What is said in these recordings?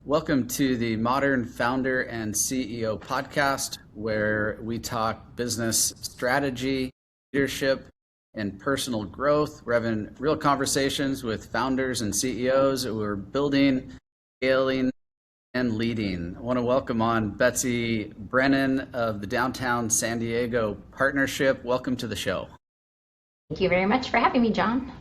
Welcome to the Modern Founder and CEO podcast, where we talk business strategy, leadership, and personal growth. We're having real conversations with founders and CEOs who are building, scaling, and leading. I want to welcome on Betsy Brennan of the Downtown San Diego Partnership. Welcome to the show. Thank you very much for having me, John.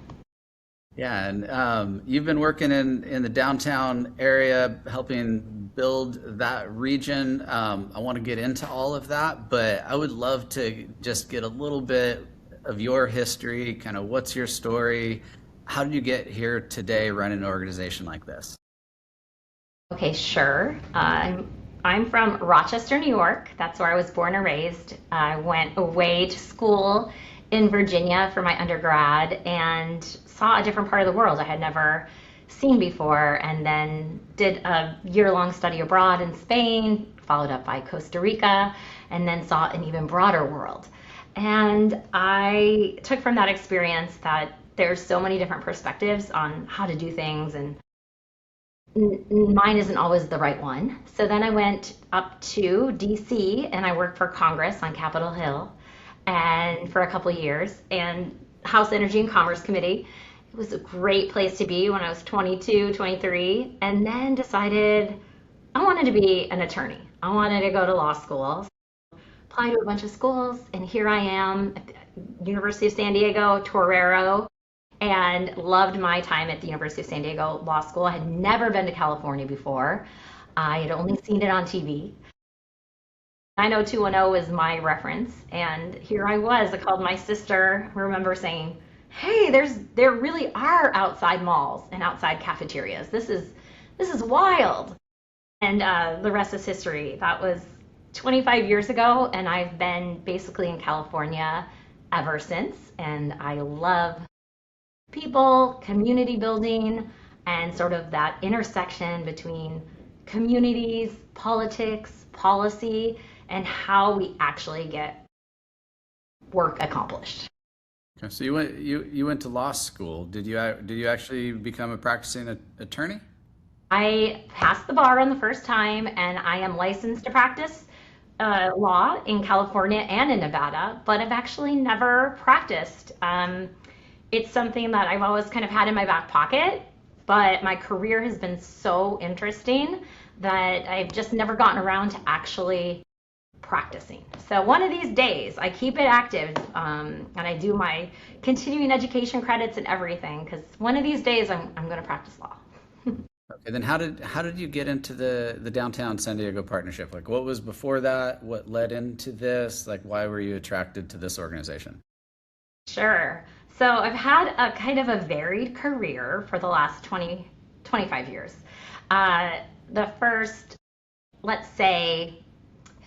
Yeah, and you've been working in the downtown area, helping build that region. I want to get into all of that, but I would love to just get a little bit of your history, kind of what's your story? How did you get here today running an organization like this? Okay, sure. I'm from Rochester, New York. That's where I was born and raised. I went away to school in Virginia for my undergrad and saw a different part of the world I had never seen before, and then did a year-long study abroad in Spain, followed up by Costa Rica, and then saw an even broader world. And I took from that experience that there's so many different perspectives on how to do things, and mine isn't always the right one. So then I went up to DC and I worked for Congress on Capitol Hill and for a couple of years, and House Energy and Commerce Committee. It was a great place to be when I was 22, 23, and then decided I wanted to be an attorney. I wanted to go to law school. Applied to a bunch of schools, and here I am at the University of San Diego, Torero, and loved my time at the University of San Diego Law School. I had never been to California before. I had only seen it on TV. 90210 was my reference, and here I was. I called my sister. I remember saying, "Hey, there really are outside malls and outside cafeterias. This is wild." And the rest is history. That was 25 years ago, and I've been basically in California ever since. And I love people, community building, and sort of that intersection between communities, politics, policy, and how we actually get work accomplished. Okay, so you went to law school. Did you actually become a practicing attorney? I passed the bar on the first time, and I am licensed to practice law in California and in Nevada, but I've actually never practiced. It's something that I've always kind of had in my back pocket, but my career has been so interesting that I've just never gotten around to actually practicing. So one of these days, I keep it active, and I do my continuing education credits and everything, because one of these days I'm going to practice law. Okay, then how did you get into the Downtown San Diego Partnership? Like, what was before that? What led into this? Like, why were you attracted to this organization? Sure. So I've had a kind of a varied career for the last 25 years. The first, let's say,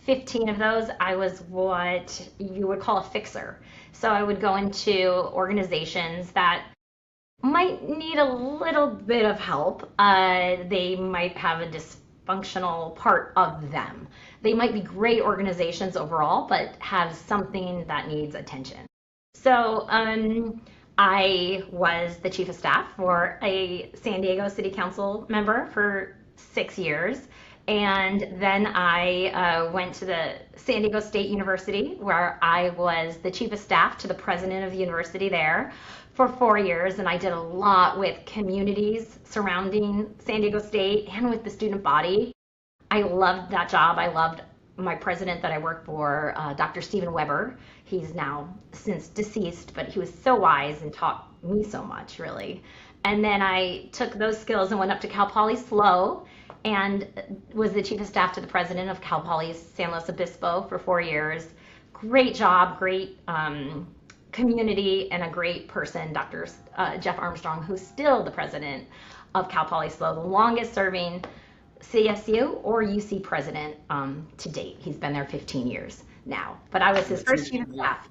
15 of those, I was what you would call a fixer. So I would go into organizations that might need a little bit of help. They might have a dysfunctional part of them. They might be great organizations overall, but have something that needs attention. So I was the chief of staff for a San Diego City Council member for 6 years. And then I went to the San Diego State University, where I was the chief of staff to the president of the university there for 4 years. And I did a lot with communities surrounding San Diego State and with the student body. I loved that job. I loved my president that I worked for, Dr. Stephen Weber. He's now since deceased, but he was so wise and taught me so much, really. And then I took those skills and went up to Cal Poly SLO and was the chief of staff to the president of Cal Poly San Luis Obispo for 4 years. Great job, great community, and a great person, Dr. Jeff Armstrong, who's still the president of Cal Poly SLO, the longest serving CSU or UC president to date. He's been there 15 years now, but I was his first chief of staff.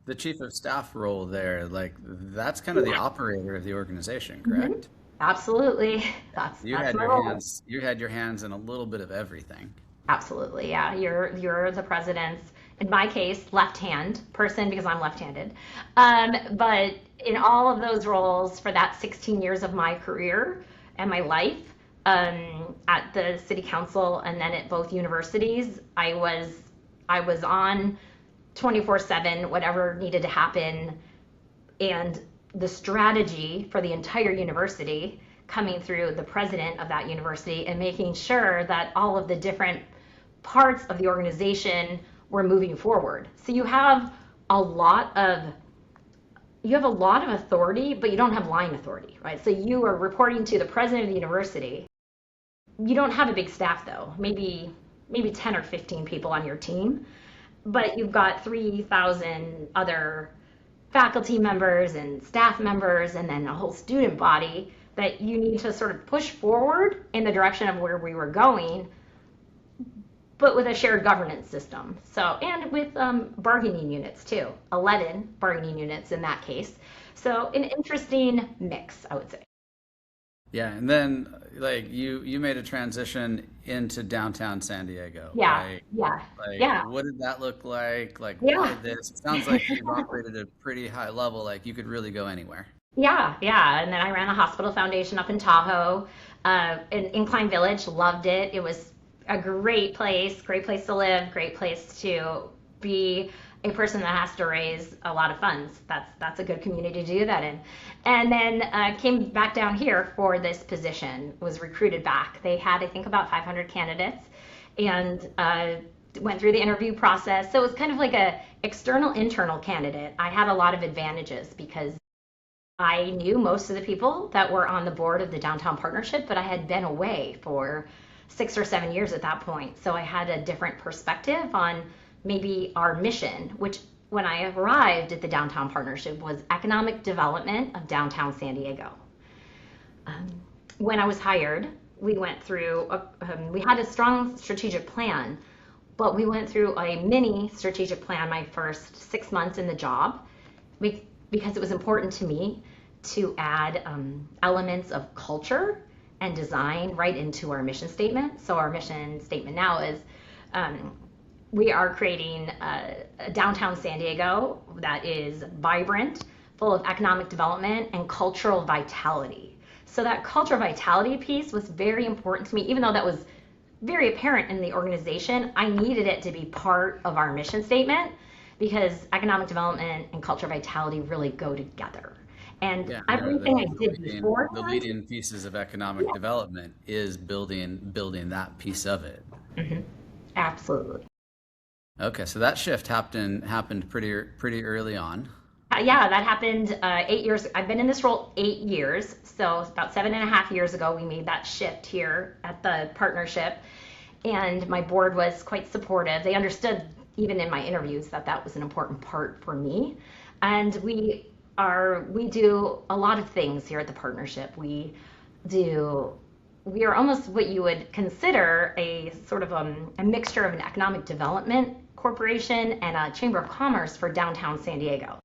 The chief of staff role there, like that's kind of the operator of the organization, correct? Absolutely. You That's had my your role. hands you had your hands in a little bit of everything. Absolutely, yeah. You're the president's, in my case, left hand person because I'm left-handed. But in all of those roles for that 16 years of my career and my life, at the city council and then at both universities. I was on 24/7, whatever needed to happen, and the strategy for the entire university coming through the president of that university and making sure that all of the different parts of the organization were moving forward. So a lot of you have a lot of authority, but you don't have line authority, right? So you are reporting to the president of the university. You don't have a big staff though, maybe 10 or 15 people on your team, but you've got 3,000 other faculty members and staff members and then a whole student body that you need to sort of push forward in the direction of where we were going, but with a shared governance system. So, and with bargaining units too, 11 bargaining units in that case. So an interesting mix, I would say. Yeah, and then like you made a transition into downtown San Diego, Yeah, right? yeah, Like yeah, what did that look like? Like why yeah. this? It sounds like you've operated at a pretty high level, like you could really go anywhere. Yeah, yeah. And then I ran a hospital foundation up in Tahoe, in Incline Village. Loved it. It was a great place to live, great place to be a person that has to raise a lot of funds. That's a good community to do that in. And then came back down here for this position. Was recruited back. They had, I think, about 500 candidates, and went through the interview process. So it was kind of like a external internal candidate. I had a lot of advantages because I knew most of the people that were on the board of the downtown partnership, but I had been away for 6 or 7 years at that point. So I had a different perspective on maybe our mission, which when I arrived at the downtown partnership was economic development of downtown San Diego. Um, when I was hired, we went through, we had a strong strategic plan, but we went through a mini strategic plan my first 6 months in the job because it was important to me to add elements of culture and design right into our mission statement. So our mission statement now is we are creating a downtown San Diego that is vibrant, full of economic development and cultural vitality. So that cultural vitality piece was very important to me, even though that was very apparent in the organization. I needed it to be part of our mission statement because economic development and cultural vitality really go together. And Yeah, everything I did before the that, leading pieces of economic development is building that piece of it. mhm, absolutely. Okay, so that shift happened pretty early on. Yeah, that happened 8 years. I've been in this role 8 years. So about 7.5 years ago, we made that shift here at the partnership. And my board was quite supportive. They understood, even in my interviews, that that was an important part for me. And we do a lot of things here at the partnership. We are almost what you would consider a sort of a mixture of an economic development corporation and a chamber of commerce for downtown San Diego.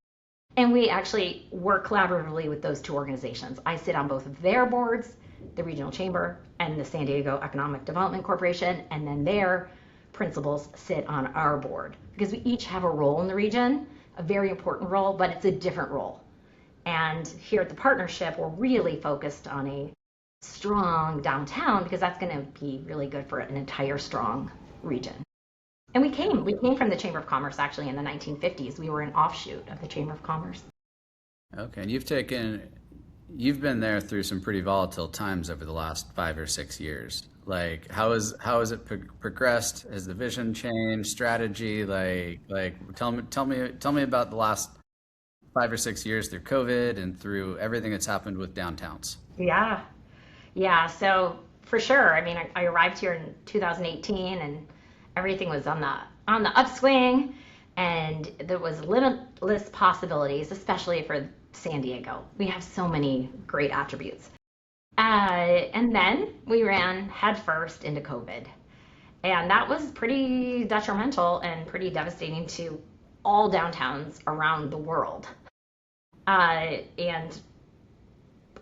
And we actually work collaboratively with those two organizations. I sit on both of their boards, the regional chamber and the San Diego Economic Development Corporation, and then their principals sit on our board because we each have a role in the region, a very important role, but it's a different role. And here at the partnership, we're really focused on a strong downtown because that's going to be really good for an entire strong region. And we came from the Chamber of Commerce actually in the 1950s. We were an offshoot of the Chamber of Commerce. Okay, and you've been there through some pretty volatile times over the last 5 or 6 years. Like, how has it progressed? Has the vision changed? Strategy? Tell me about the last 5 or 6 years through COVID and through everything that's happened with downtowns. Yeah, yeah. So for sure. I mean, I arrived here in 2018, and everything was on the upswing, and there was limitless possibilities, especially for San Diego. We have so many great attributes. And then we ran headfirst into COVID. And that was pretty detrimental and pretty devastating to all downtowns around the world. And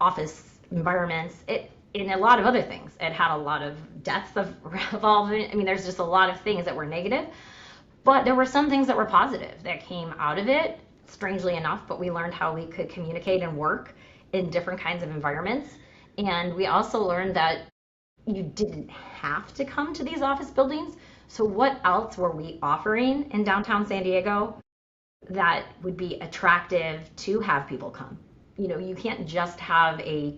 office environments, and a lot of other things. It had a lot of deaths involved in it. I mean, there's just a lot of things that were negative, but there were some things that were positive that came out of it, strangely enough, but we learned how we could communicate and work in different kinds of environments. And we also learned that you didn't have to come to these office buildings. So what else were we offering in downtown San Diego that would be attractive to have people come? You can't just have a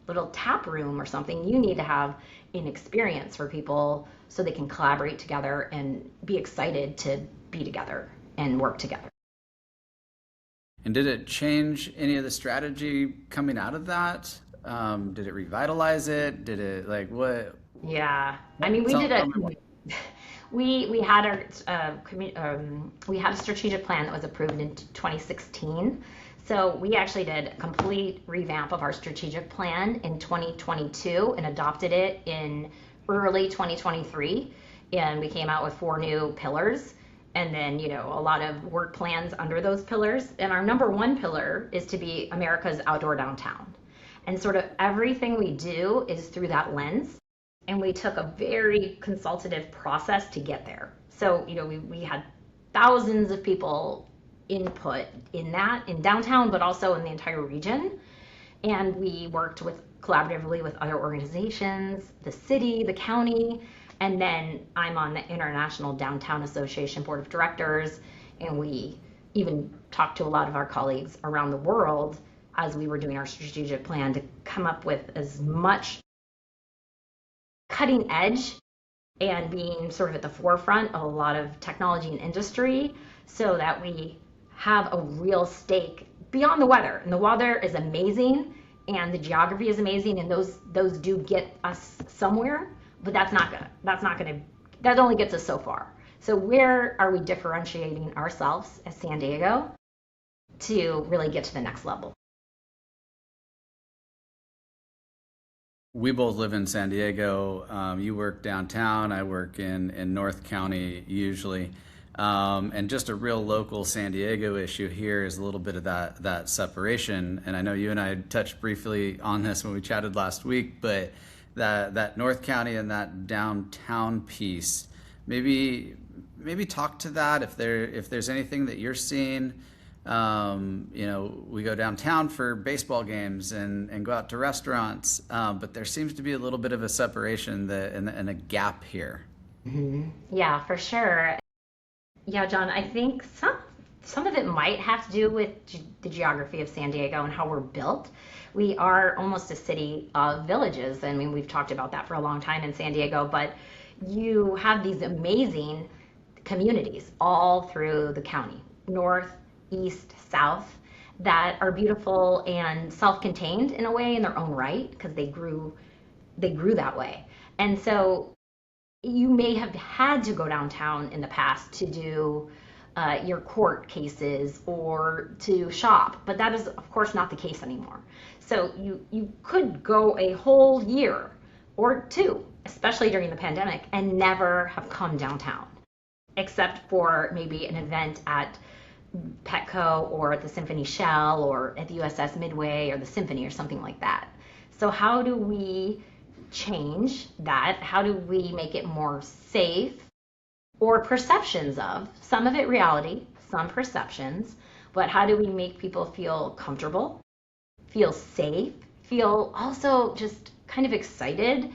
little tap room or something. You need to have an experience for people so they can collaborate together and be excited to be together and work together. And did it change any of the strategy coming out of that? Did it revitalize it? Did it like what? Yeah, I mean, we Tell, did a tell me what. we had our we had a strategic plan that was approved in 2016. So we actually did a complete revamp of our strategic plan in 2022 and adopted it in early 2023. And we came out with 4 new pillars, and then a lot of work plans under those pillars. And our number one pillar is to be America's outdoor downtown. And sort of everything we do is through that lens. And we took a very consultative process to get there. So, we had thousands of people input in downtown, but also in the entire region. And we worked collaboratively with other organizations, the city, the county, and then I'm on the International Downtown Association Board of Directors, and we even talked to a lot of our colleagues around the world as we were doing our strategic plan to come up with as much cutting edge and being sort of at the forefront of a lot of technology and industry so that we have a real stake beyond the weather. And the weather is amazing and the geography is amazing, and those do get us somewhere, but that only gets us so far. So where are we differentiating ourselves as San Diego to really get to the next level? We both live in San Diego. You work downtown. I work in North County usually. And just a real local San Diego issue here is a little bit of that separation. And I know you and I touched briefly on this when we chatted last week, but that North County and that downtown piece, maybe talk to that if there's anything that you're seeing. We go downtown for baseball games and go out to restaurants, but there seems to be a little bit of a separation and a gap here. Yeah, for sure. Yeah, John, I think some of it might have to do with the geography of San Diego and how we're built. We are almost a city of villages. I mean, we've talked about that for a long time in San Diego, but you have these amazing communities all through the county, north, east, south, that are beautiful and self-contained in a way in their own right because they grew that way. And so you may have had to go downtown in the past to do your court cases or to shop, but that is of course not the case anymore. So you could go a whole year or two, especially during the pandemic, and never have come downtown, except for maybe an event at Petco or at the Symphony Shell or at the USS Midway or the Symphony or something like that. So how do we change that? How do we make it more safe, or perceptions of, some of it reality, some perceptions, but how do we make people feel comfortable, feel safe, feel also just kind of excited,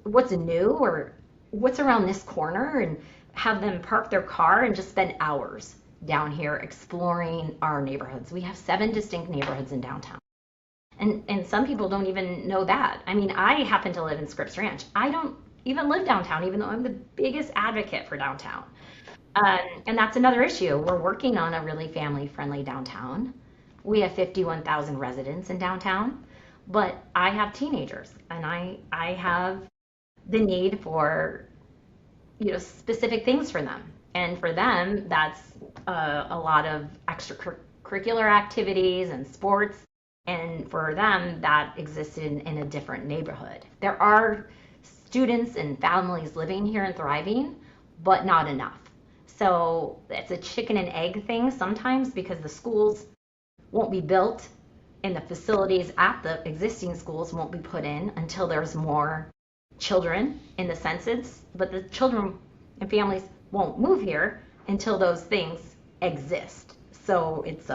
what's new or what's around this corner, and have them park their car and just spend hours down here exploring our neighborhoods. We have 7 distinct neighborhoods in downtown. And some people don't even know that. I mean, I happen to live in Scripps Ranch. I don't even live downtown, even though I'm the biggest advocate for downtown. And that's another issue. We're working on a really family-friendly downtown. We have 51,000 residents in downtown, but I have teenagers, and I have the need for specific things for them. And for them, that's a lot of extracurricular activities and sports. And for them, that exists in a different neighborhood. There are students and families living here and thriving, but not enough. So it's a chicken and egg thing sometimes, because the schools won't be built and the facilities at the existing schools won't be put in until there's more children in the census. But the children and families won't move here until those things exist. So it's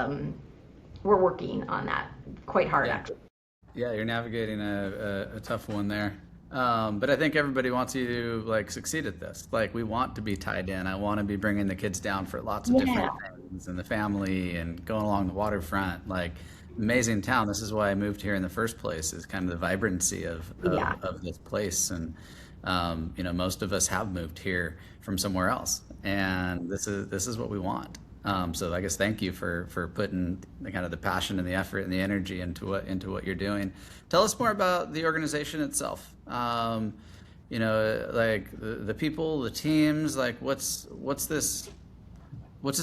we're working on that quite hard, Yeah. actually. Yeah, you're navigating a tough one there. But I think everybody wants you to like succeed at this. Like we want to be tied in. I want to be bringing the kids down for lots of different Yeah. things and the family and going along the waterfront. Like amazing town. This is why I moved here in the first place. Is kind of the vibrancy Yeah. of this place. And most of us have moved here from somewhere else, and this is what we want. So I guess thank you for putting the kind of the passion and the effort and the energy into what you're doing. Tell us more about the organization itself. Like the people, the teams. Like what's this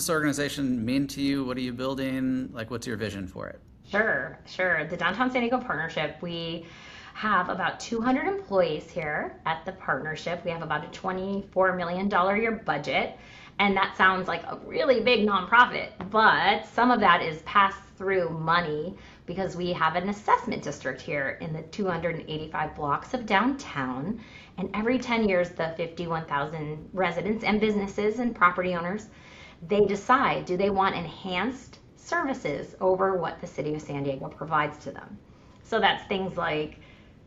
organization mean to you? What are you building? Like what's your vision for it? Sure, sure. The Downtown San Diego Partnership, we have about 200 employees here at the partnership. We have about a $24 million a year budget. And that sounds like a really big nonprofit, but some of that is pass through money because we have an assessment district here in the 285 blocks of downtown. And every 10 years, the 51,000 residents and businesses and property owners, they decide, do they want enhanced services over what the city of San Diego provides to them? So that's things like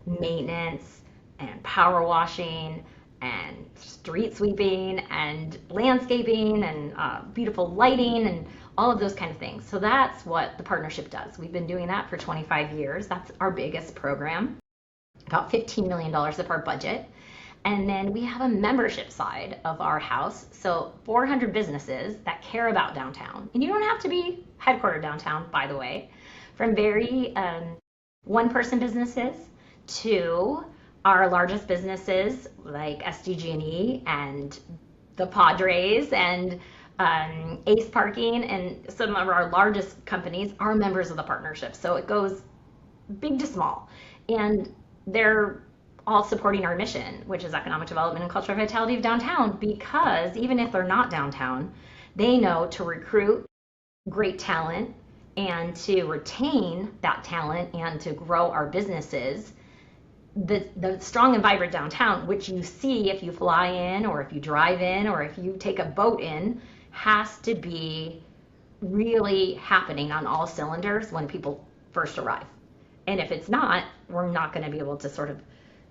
maintenance and power washing and street sweeping and landscaping and beautiful lighting and all of those kind of things. So that's what the partnership does. We've been doing that for 25 years. That's our biggest program, about $15 million of our budget. And then we have a membership side of our house. So 400 businesses that care about downtown. And you don't have to be headquartered downtown, by the way, from very one-person businesses to our largest businesses like SDG&E and the Padres and Ace Parking and some of our largest companies are members of the partnership. So it goes big to small. And they're all supporting our mission, which is economic development and cultural vitality of downtown, because even if they're not downtown, they know to recruit great talent and to retain that talent and to grow our businesses. The strong and vibrant downtown, which you see if you fly in or if you drive in or if you take a boat in, has to be really happening on all cylinders when people first arrive. And if it's not, we're not going to be able to sort of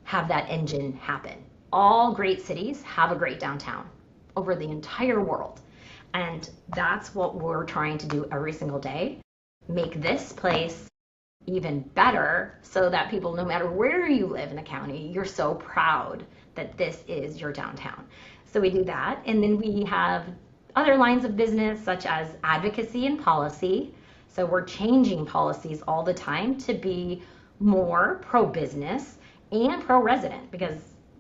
have that engine happen. All great cities have a great downtown over the entire world. And that's what we're trying to do every single day. Make this place even better so that people, no matter where you live in the county, you're so proud that this is your downtown. So we do that. And then we have other lines of business such as advocacy and policy. So we're changing policies all the time to be more pro-business and pro-resident because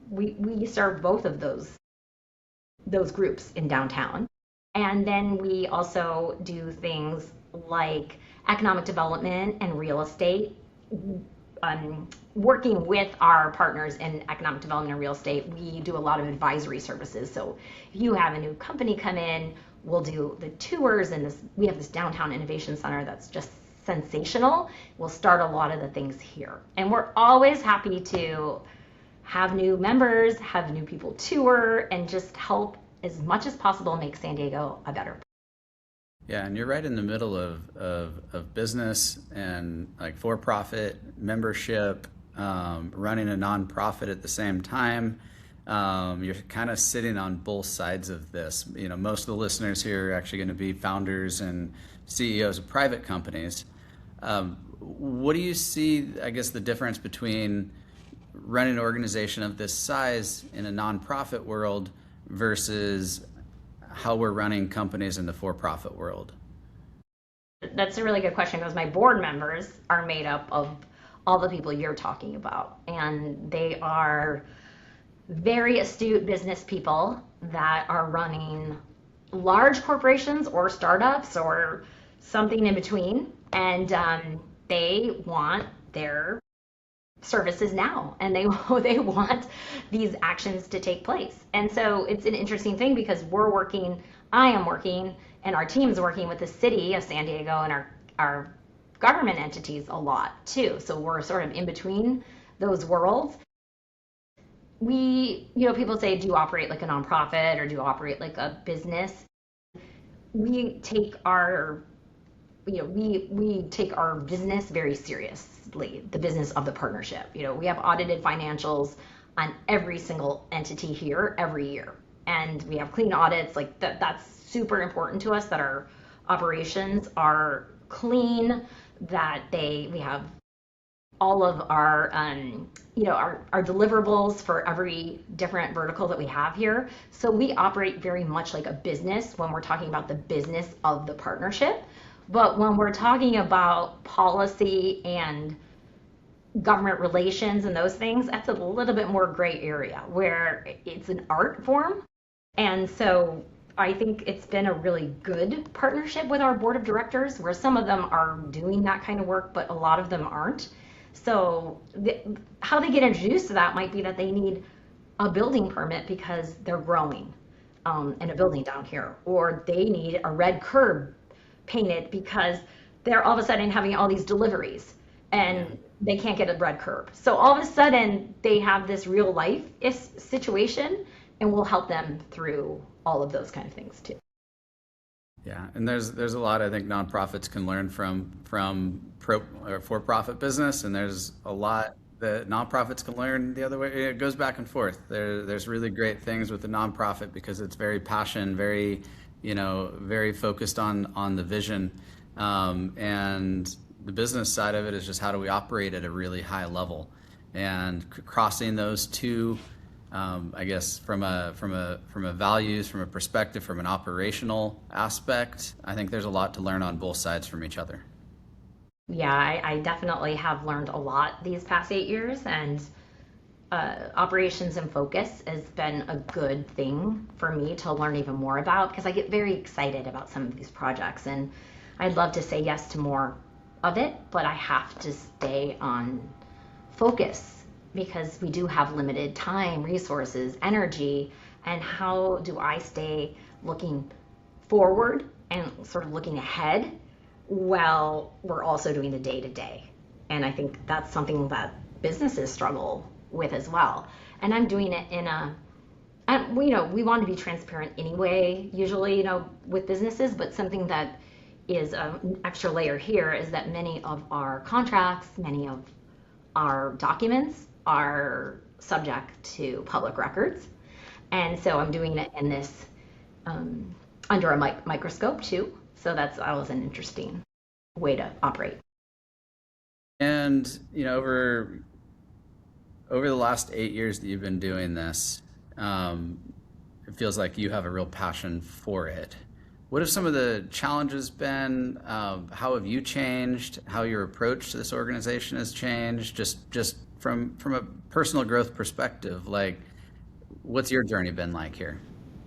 we serve both of those groups in downtown. And then we also do things like economic development and real estate. Working with our partners in economic development and real estate, we do a lot of advisory services. So if you have a new company come in, we'll do the tours, and we have this downtown innovation center that's just sensational. We'll start a lot of the things here. And we're always happy to have new members, have new people tour, and just help as much as possible make San Diego a better place. Yeah, and you're right in the middle of business and like for-profit membership, running a nonprofit at the same time. You're kind of sitting on both sides of this. Most of the listeners here are actually going to be founders and CEOs of private companies. What do you see, I guess, the difference between running an organization of this size in a nonprofit world versus how we're running companies in the for-profit world? That's a really good question because my board members are made up of all the people you're talking about, and they are very astute business people that are running large corporations or startups or something in between, and they want their services now, and they want these actions to take place. And so it's an interesting thing because I am working, and our team is working with the city of San Diego and our government entities a lot too. So we're sort of in between those worlds. People say, do you operate like a nonprofit or do you operate like a business? We take our business very seriously, the business of the partnership. We have audited financials. on every single entity here every year. And we have clean audits, like that's super important to us, that our operations are clean, that we have all of our our deliverables for every different vertical that we have here. So we operate very much like a business when we're talking about the business of the partnership. But when we're talking about policy and government relations and those things, that's a little bit more gray area where it's an art form. And so I think it's been a really good partnership with our board of directors, where some of them are doing that kind of work, but a lot of them aren't. So how they get introduced to that might be that they need a building permit because they're growing in a building down here, or they need a red curb painted because they're all of a sudden having all these deliveries and they can't get a red curb. So all of a sudden they have this real life situation, and we'll help them through all of those kind of things too. Yeah, and there's a lot I think nonprofits can learn from pro or for-profit business, and there's a lot that nonprofits can learn the other way. It goes back and forth. There's really great things with the nonprofit because it's very passion, very very focused on the vision, and the business side of it is just how do we operate at a really high level, and crossing those two. I guess from a values, from a perspective, from an operational aspect, I think there's a lot to learn on both sides from each other. Yeah, I definitely have learned a lot these past 8 years, and operations and focus has been a good thing for me to learn even more about, because I get very excited about some of these projects, and I'd love to say yes to more of it, but I have to stay on focus because we do have limited time, resources, energy, and how do I stay looking forward and sort of looking ahead while we're also doing the day to day. And I think that's something that businesses struggle with as well. And I'm doing it in a, and we want to be transparent anyway, usually, with businesses, but something that is an extra layer here is that many of our contracts, many of our documents are subject to public records. And so I'm doing it in this under a microscope too. So that's always an interesting way to operate. And over the last 8 years that you've been doing this, it feels like you have a real passion for it. What have some of the challenges been? How have you changed? How your approach to this organization has changed? Just from a personal growth perspective, like what's your journey been like here?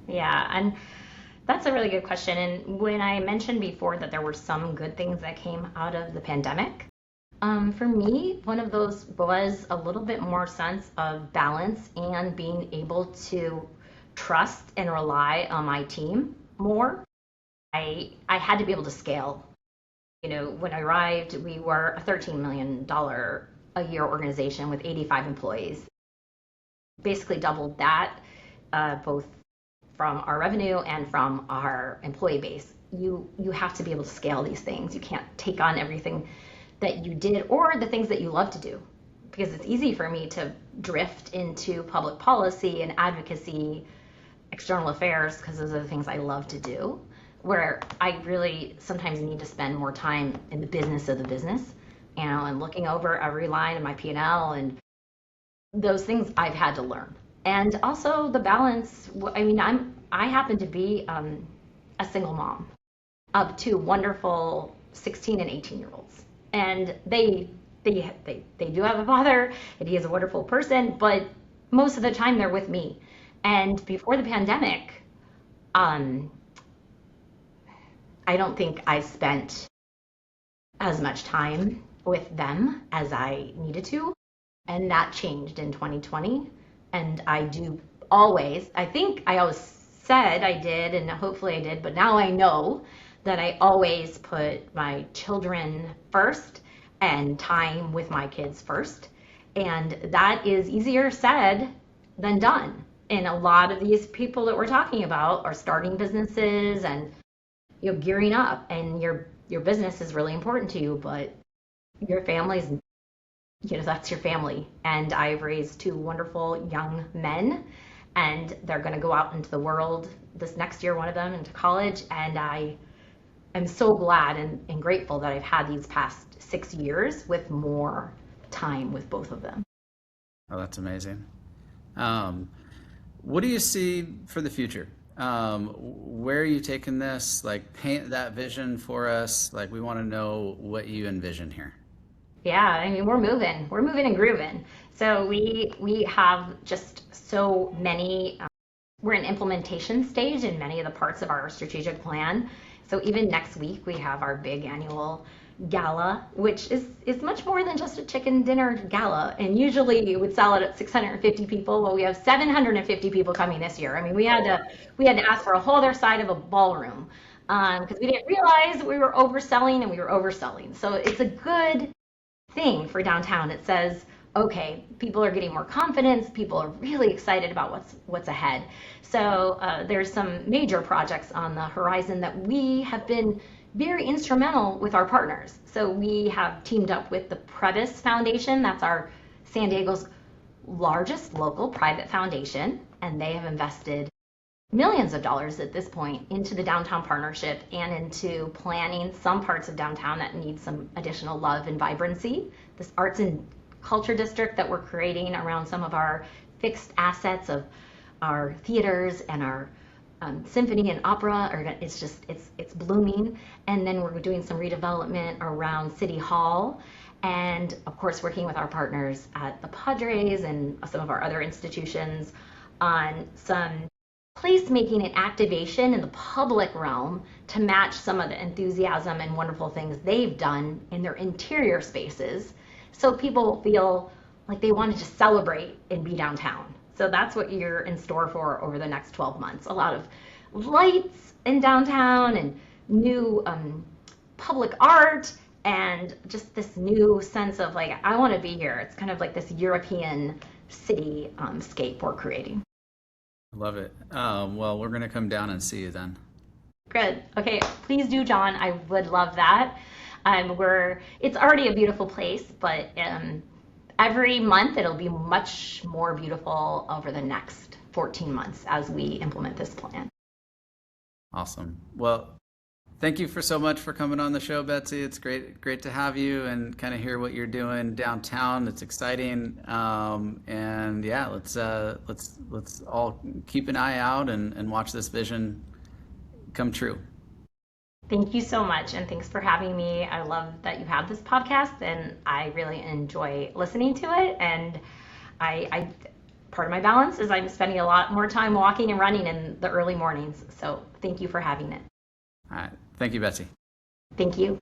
Yeah, and that's a really good question. And when I mentioned before that there were some good things that came out of the pandemic, for me, one of those was a little bit more sense of balance and being able to trust and rely on my team more. I had to be able to scale. When I arrived, we were a $13 million a year organization with 85 employees. Basically doubled that, both from our revenue and from our employee base. You have to be able to scale these things. You can't take on everything that you did or the things that you love to do, because it's easy for me to drift into public policy and advocacy, external affairs, because those are the things I love to do, where I really sometimes need to spend more time in the business of the business, and looking over every line of my P&L, and those things I've had to learn. And also the balance. I mean, I happen to be a single mom of two wonderful 16 and 18-year-olds, and they do have a father, and he is a wonderful person, but most of the time they're with me. And before the pandemic, I don't think I spent as much time with them as I needed to. And that changed in 2020. And I think I always said I did, and hopefully I did, but now I know that I always put my children first and time with my kids first. And that is easier said than done. And a lot of these people that we're talking about are starting businesses and gearing up, and your business is really important to you, but your family's that's your family. And I've raised two wonderful young men, and they're going to go out into the world this next year, one of them into college. And I'm so glad and grateful that I've had these past 6 years with more time with both of them. Oh, that's amazing. Um, what do you see for the future? Where are you taking this? Like, paint that vision for us. Like, we want to know what you envision here. Yeah, I mean, we're moving and grooving. So we have just so many. We're in implementation stage in many of the parts of our strategic plan. So even next week we have our big annual gala, which is much more than just a chicken dinner gala. And usually it would sell it at 650 people. Well, we have 750 people coming this year. I mean, we had to ask for a whole other side of a ballroom because we didn't realize we were overselling and we were overselling. So it's a good thing for downtown. It says, okay, people are getting more confidence. People are really excited about what's ahead. So there's some major projects on the horizon that we have been very instrumental with our partners. So we have teamed up with the Previs Foundation. That's our San Diego's largest local private foundation, and they have invested millions of dollars at this point into the downtown partnership and into planning some parts of downtown that need some additional love and vibrancy. This arts and culture district that we're creating around some of our fixed assets of our theaters and our symphony and opera, it's blooming. And then we're doing some redevelopment around City Hall, and of course working with our partners at the Padres and some of our other institutions on some placemaking and activation in the public realm to match some of the enthusiasm and wonderful things they've done in their interior spaces, so people feel like they want to just celebrate and be downtown. So that's what you're in store for over the next 12 months. A lot of lights in downtown and new public art and just this new sense of like, I want to be here. It's kind of like this European city scape we're creating. Love it. Well, we're going to come down and see you then. Good. Okay, please do, John. I would love that. It's already a beautiful place, but every month it'll be much more beautiful over the next 14 months as we implement this plan. Awesome. Well, thank you so much for coming on the show, Betsy. It's great to have you and kind of hear what you're doing downtown. It's exciting. And yeah, let's all keep an eye out and watch this vision come true. Thank you so much, and thanks for having me. I love that you have this podcast, and I really enjoy listening to it. And I part of my balance is I'm spending a lot more time walking and running in the early mornings. So thank you for having it. All right. Thank you, Betsy. Thank you.